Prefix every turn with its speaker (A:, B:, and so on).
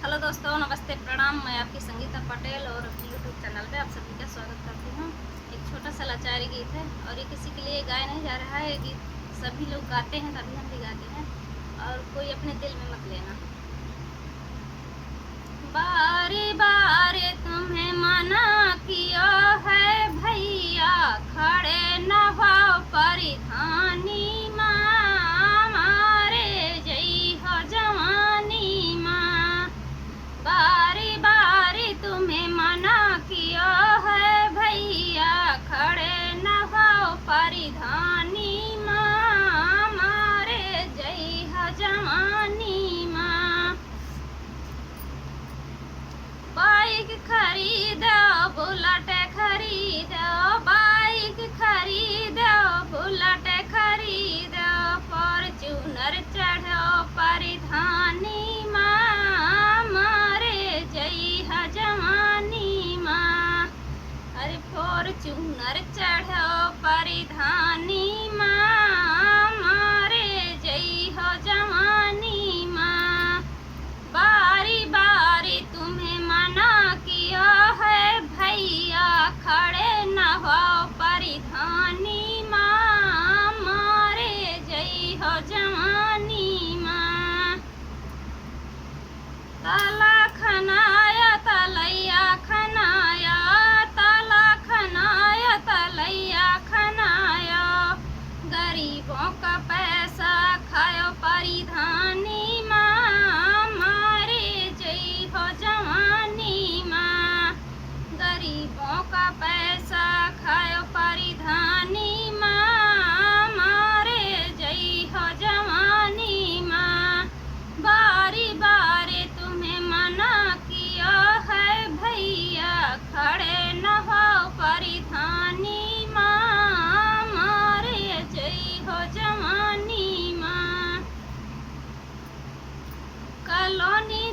A: Hello दोस्तों, नमस्ते, प्रणाम। मैं आपकी संगीता पटेल और अपने यूट्यूब चैनल पे आप सभी का स्वागत करती हूँ। एक छोटा सा लाचारी गीत है और ये किसी के लिए गाया नहीं जा रहा है। ये गीत सभी लोग गाते हैं, तभी हम भी गाते हैं, और कोई अपने दिल में मत लेना। बारी बारी तुम्हें मना किया है भैया, खड़े न भाव परिधानी माँ, मारे जई हो जवानी माँ। बारी बारी तुम्हें मना किया है भैया, खड़े न भाव परिधानी माँ, मारे जई हो जवानी माँ। बाइक खरीदो, बुलेट खरीदो, बाइक खरीदो, बुलेट खरीदो, फॉर्च्यूनर चढ़ो परिधानी माँ, मारे जई है जवानी माँ। अरे फॉर्च्यूनर चढ़ो परिधानी माँ, मारे जई हो जवानी माँ। बारी बारी तुम्हें मना किया है भैया, खड़े न हो परिधानी माँ, मारे जई हो जवानी माँ। ताला खनाया तलैया खनाया, ताला खनाया तलैया खनाया, गरीबों का पैसा खायो परिधानी माँ, मारे जई हो जवानी माँ। गरीबों का पैसा खायो परिधानी माँ, मारे जई हो जवानी माँ। बारी बारी तुम्हें मना किया है भैया, खड़े न हो परिधानी माँ, मारे जई हो जवानी माँ। कॉलोनी